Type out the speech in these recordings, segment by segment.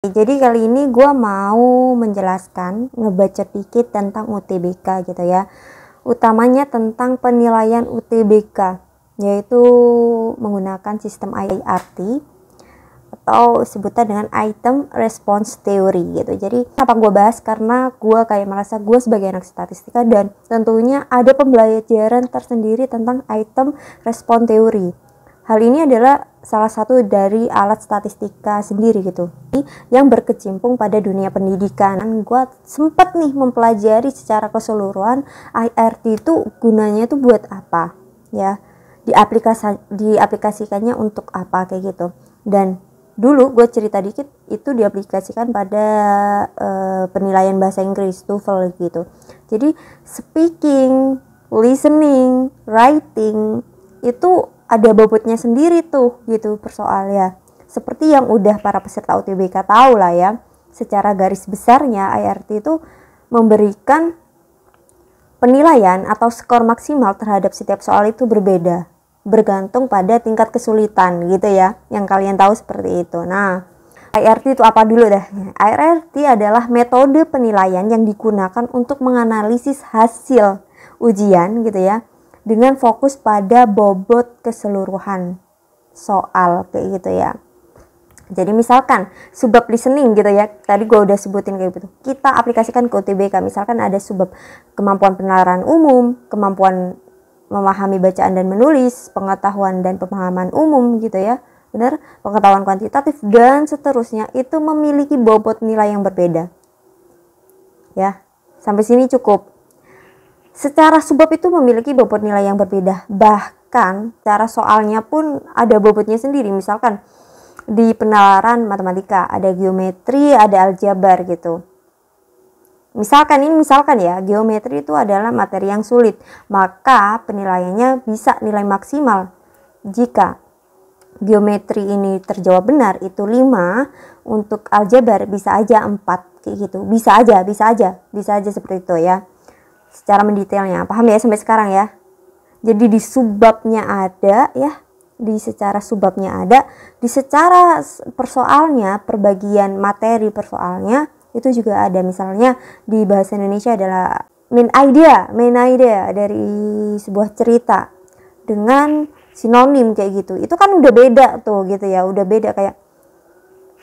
Jadi kali ini gue mau menjelaskan, ngebaca dikit tentang UTBK gitu ya. Utamanya tentang penilaian UTBK, yaitu menggunakan sistem IRT atau sebutan dengan Item Response Theory gitu. Jadi kenapa gue bahas? Karena gue kayak merasa gue sebagai anak statistika dan tentunya ada pembelajaran tersendiri tentang Item Response Theory. Hal ini adalah salah satu dari alat statistika sendiri gitu, yang berkecimpung pada dunia pendidikan. Gue sempat nih mempelajari secara keseluruhan IRT itu gunanya tuh buat apa ya, diaplikasikannya untuk apa kayak gitu. Dan dulu gue cerita dikit, itu diaplikasikan pada penilaian bahasa Inggris TOEFL gitu. Jadi speaking, listening, writing itu ada bobotnya sendiri tuh gitu persoal ya. Seperti yang udah para peserta UTBK tahu lah ya, secara garis besarnya IRT itu memberikan penilaian atau skor maksimal terhadap setiap soal itu berbeda, bergantung pada tingkat kesulitan gitu ya, yang kalian tahu seperti itu. Nah, IRT itu apa dulu dah? IRT adalah metode penilaian yang digunakan untuk menganalisis hasil ujian gitu ya, dengan fokus pada bobot keseluruhan soal kayak gitu ya. Jadi misalkan subbab listening gitu ya, tadi gue udah sebutin kayak gitu, kita aplikasikan ke UTBK. Misalkan ada subbab kemampuan penalaran umum, kemampuan memahami bacaan dan menulis, pengetahuan dan pemahaman umum gitu ya, benar, pengetahuan kuantitatif dan seterusnya, itu memiliki bobot nilai yang berbeda ya. Sampai sini cukup. Secara subbab itu memiliki bobot nilai yang berbeda, bahkan cara soalnya pun ada bobotnya sendiri. Misalkan di penalaran matematika ada geometri, ada aljabar gitu. Misalkan ya, geometri itu adalah materi yang sulit, maka penilaiannya bisa nilai maksimal. Jika geometri ini terjawab benar itu 5, untuk aljabar bisa aja 4 kayak gitu. Bisa aja seperti itu ya. Secara mendetailnya, paham ya sampai sekarang ya. Jadi di subbabnya ada ya, di secara subbabnya ada, di secara persoalnya, perbagian materi persoalnya itu juga ada. Misalnya di bahasa Indonesia adalah main idea dari sebuah cerita dengan sinonim kayak gitu. Itu kan udah beda tuh gitu ya, udah beda, kayak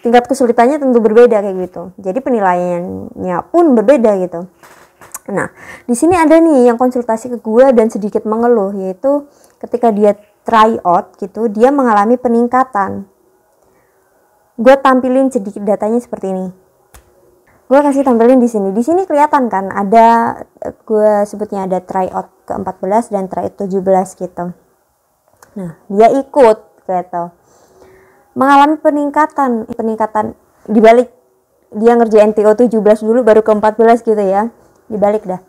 tingkat kesulitannya tentu berbeda kayak gitu. Jadi penilaiannya pun berbeda gitu. Nah, di sini ada nih yang konsultasi ke gue dan sedikit mengeluh, yaitu ketika dia try out gitu, dia mengalami peningkatan. Gue tampilin sedikit datanya seperti ini. Gue kasih tampilin di sini. Di sini kelihatan kan ada, gue sebutnya ada try out ke-14 dan try out 17 gitu. Nah, dia ikut gitu. Mengalami peningkatan dibalik dia ngerjain TO 17 dulu baru ke-14 gitu ya. Dibalik dah.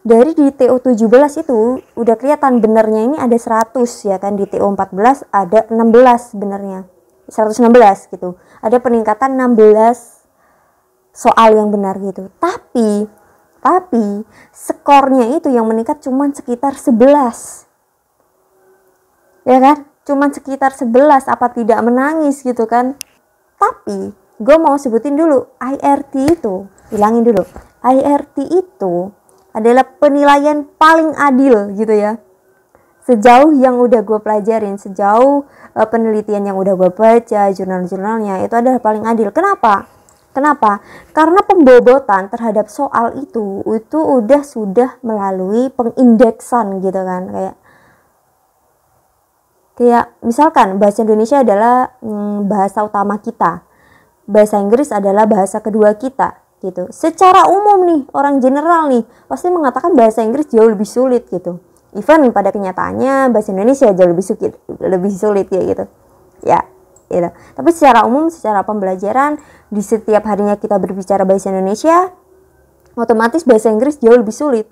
Dari di TO 17 itu udah kelihatan benernya ini ada 100 ya kan, di TO 14 ada 16 benernya. 116 gitu. Ada peningkatan 16 soal yang benar gitu. Tapi skornya itu yang meningkat cuman sekitar 11. Ya kan? Cuman sekitar 11, apa tidak menangis gitu kan. Tapi gue mau sebutin dulu, IRT itu, bilangin dulu, IRT itu adalah penilaian paling adil gitu ya. Sejauh yang udah gue pelajarin, sejauh penelitian yang udah gue baca, jurnal-jurnalnya, itu adalah paling adil. Kenapa? Karena pembobotan terhadap soal itu sudah melalui pengindeksan gitu kan. Kayak misalkan bahasa Indonesia adalah bahasa utama kita, bahasa Inggris adalah bahasa kedua kita gitu. Secara umum nih, orang general nih pasti mengatakan bahasa Inggris jauh lebih sulit gitu. Even pada kenyataannya bahasa Indonesia jauh lebih sulit kayak gitu. Ya, gitu. Tapi secara umum, secara pembelajaran, di setiap harinya kita berbicara bahasa Indonesia, otomatis bahasa Inggris jauh lebih sulit.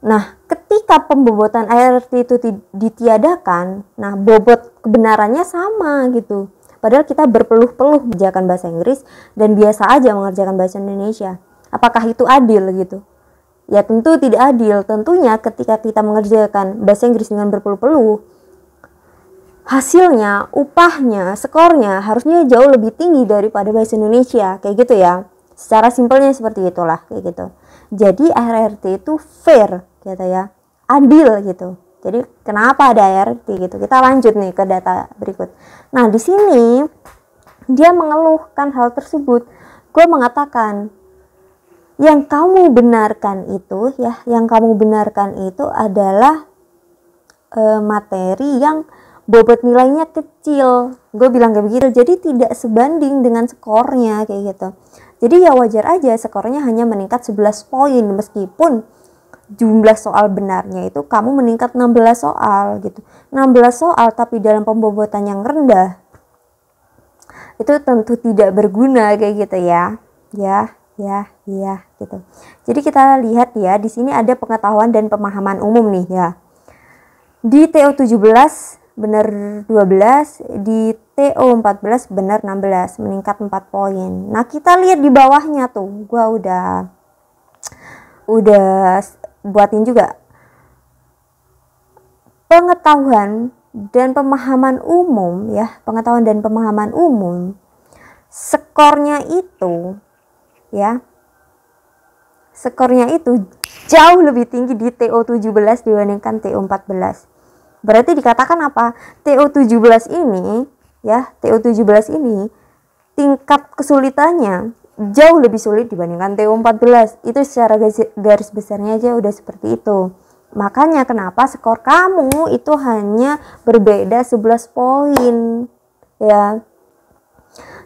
Nah, ketika pembobotan IRT itu ditiadakan, nah bobot kebenarannya sama gitu. Padahal kita berpeluh-peluh mengerjakan bahasa Inggris dan biasa aja mengerjakan bahasa Indonesia. Apakah itu adil gitu? Ya tentu tidak adil. Tentunya ketika kita mengerjakan bahasa Inggris dengan berpeluh-peluh, hasilnya, upahnya, skornya harusnya jauh lebih tinggi daripada bahasa Indonesia, kayak gitu ya. Secara simpelnya seperti itulah, kayak gitu. Jadi RRT itu fair gitu ya, adil gitu. Jadi kenapa ada RRT gitu? Kita lanjut nih ke data berikut. Nah di sini dia mengeluhkan hal tersebut. Gue mengatakan yang kamu benarkan itu ya, yang kamu benarkan itu adalah materi yang bobot nilainya kecil. Gue bilang kayak begitu, jadi tidak sebanding dengan skornya kayak gitu. Jadi ya wajar aja skornya hanya meningkat 11 poin meskipun jumlah soal benarnya itu kamu meningkat 16 soal gitu. 16 soal tapi dalam pembobotan yang rendah, itu tentu tidak berguna kayak gitu ya. Ya gitu. Jadi kita lihat ya, di sini ada pengetahuan dan pemahaman umum nih ya. Di TO 17 benar 12, di TO 14 benar 16, meningkat 4 poin. Nah, kita lihat di bawahnya tuh, gua udah buatin juga. Pengetahuan dan pemahaman umum ya, pengetahuan dan pemahaman umum. Skornya itu ya. Skornya itu jauh lebih tinggi di TO 17 dibandingkan TO 14. Berarti dikatakan apa? TO 17 ini ya, TO 17 ini tingkat kesulitannya jauh lebih sulit dibandingkan TO 14. Itu secara garis besarnya aja udah seperti itu. Makanya kenapa skor kamu itu hanya berbeda 11 poin ya.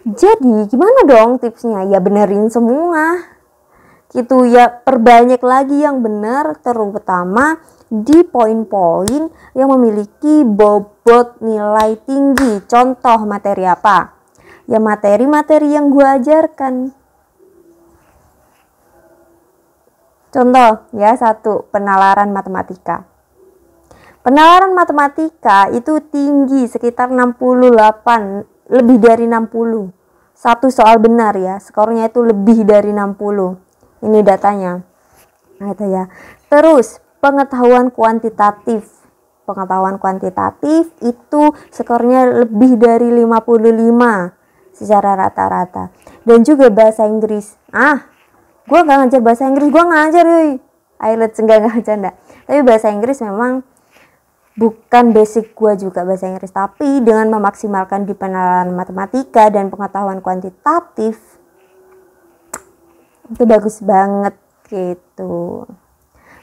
Jadi gimana dong tipsnya? Ya benerin semua gitu ya, perbanyak lagi yang benar, terutama di poin-poin yang memiliki bobot nilai tinggi. Contoh materi apa? Ya materi-materi yang gue ajarkan. Contoh ya, 1, penalaran matematika. Penalaran matematika itu tinggi sekitar 68, lebih dari 60. Satu soal benar ya, skornya itu lebih dari 60. Ini datanya. Nah, itu ya. Terus pengetahuan kuantitatif. Pengetahuan kuantitatif itu skornya lebih dari 55 secara rata-rata. Dan juga bahasa Inggris. Gue gak ngajar bahasa Inggris, gue ngajar yoi. IELTS enggak bercanda. Tapi bahasa Inggris memang bukan basic gue juga bahasa Inggris. Tapi dengan memaksimalkan di penalaran matematika dan pengetahuan kuantitatif, itu bagus banget gitu.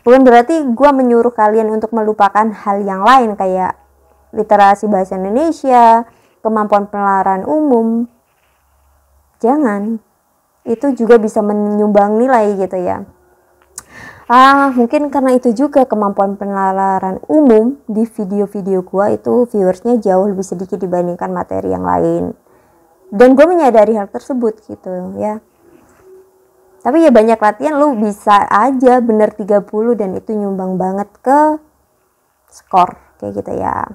Bukan berarti gue menyuruh kalian untuk melupakan hal yang lain kayak literasi bahasa Indonesia, kemampuan penalaran umum. Jangan. Itu juga bisa menyumbang nilai gitu ya. Mungkin karena itu juga kemampuan penalaran umum di video-video gue itu viewersnya jauh lebih sedikit dibandingkan materi yang lain. Dan gue menyadari hal tersebut gitu ya. Tapi ya banyak latihan lu bisa aja bener 30 dan itu nyumbang banget ke skor kayak gitu ya.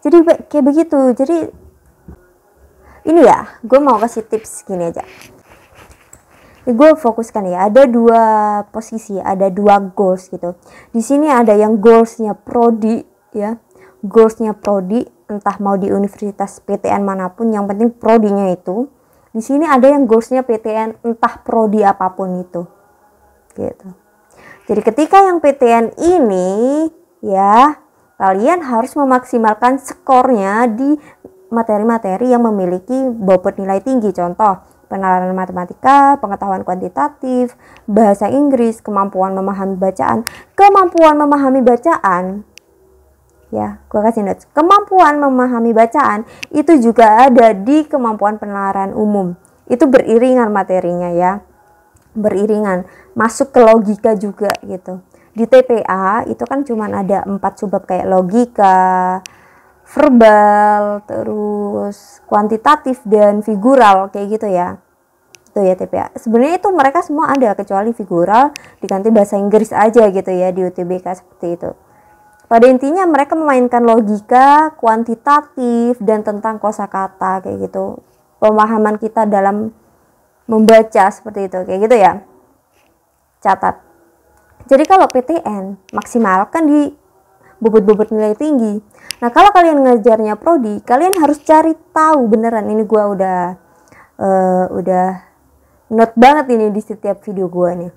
Jadi kayak begitu. Jadi ini ya, gue mau kasih tips gini aja. Gue fokuskan ya, ada 2 posisi, ada 2 goals gitu. Di sini ada yang goalsnya prodi ya. Goalsnya prodi, entah mau di universitas PTN manapun, yang penting prodinya itu. Di sini ada yang goalsnya PTN, entah prodi apapun itu, gitu. Jadi ketika yang PTN ini, ya kalian harus memaksimalkan skornya di materi-materi yang memiliki bobot nilai tinggi. Contoh, penalaran matematika, pengetahuan kuantitatif, bahasa Inggris, kemampuan memahami bacaan. Kemampuan memahami bacaan, ya, gue kasih notes. Kemampuan memahami bacaan itu juga ada di kemampuan penalaran umum. Itu beriringan materinya ya. Beriringan. Masuk ke logika juga gitu. Di TPA itu kan cuma ada 4 subbab kayak logika, verbal, terus kuantitatif dan figural kayak gitu ya. Itu ya TPA. Sebenarnya itu mereka semua ada kecuali figural diganti bahasa Inggris aja gitu ya di UTBK seperti itu. Pada intinya mereka memainkan logika, kuantitatif, dan tentang kosakata kayak gitu. Pemahaman kita dalam membaca seperti itu, kayak gitu ya. Catat. Jadi kalau PTN, maksimalkan di bobot-bobot nilai tinggi. Nah, kalau kalian ngejarnya prodi, kalian harus cari tahu beneran. Ini gue udah note banget ini di setiap video gue nih.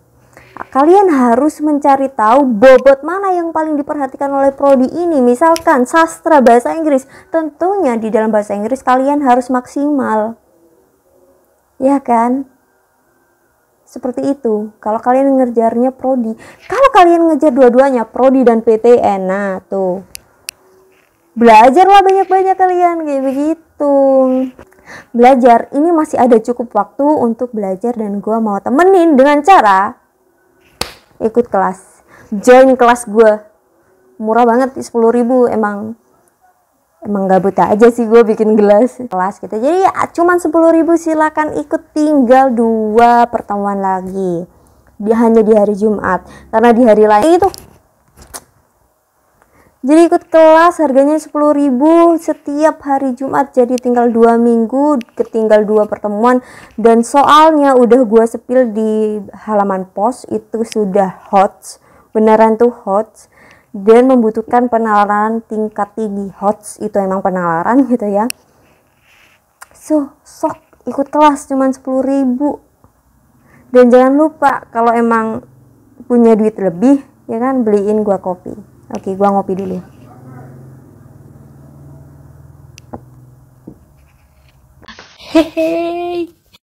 Kalian harus mencari tahu bobot mana yang paling diperhatikan oleh prodi ini. Misalkan sastra bahasa Inggris, tentunya di dalam bahasa Inggris kalian harus maksimal, ya kan? Seperti itu kalau kalian ngejarnya prodi. Kalau kalian ngejar dua-duanya, prodi dan PTN, nah tuh belajarlah banyak-banyak kalian kayak begitu. Belajar, ini masih ada cukup waktu untuk belajar, dan gue mau temenin dengan cara ikut kelas, join kelas gue. Murah banget, 10.000. Emang gabut aja sih gue bikin kelas gitu. Jadi ya cuman 10.000, silakan ikut. Tinggal 2 pertemuan lagi, hanya di hari Jumat, karena di hari lain itu. Jadi ikut kelas harganya 10.000 setiap hari Jumat. Jadi tinggal 2 minggu, ketinggal 2 pertemuan. Dan soalnya udah gue sepil di halaman pos, itu sudah HOTS, beneran tuh HOTS, dan membutuhkan penalaran tingkat tinggi. HOTS itu emang penalaran gitu ya. So, sok ikut kelas cuman 10.000. Dan jangan lupa kalau emang punya duit lebih, ya kan, beliin gua kopi. Oke, gua ngopi dulu. Hehe.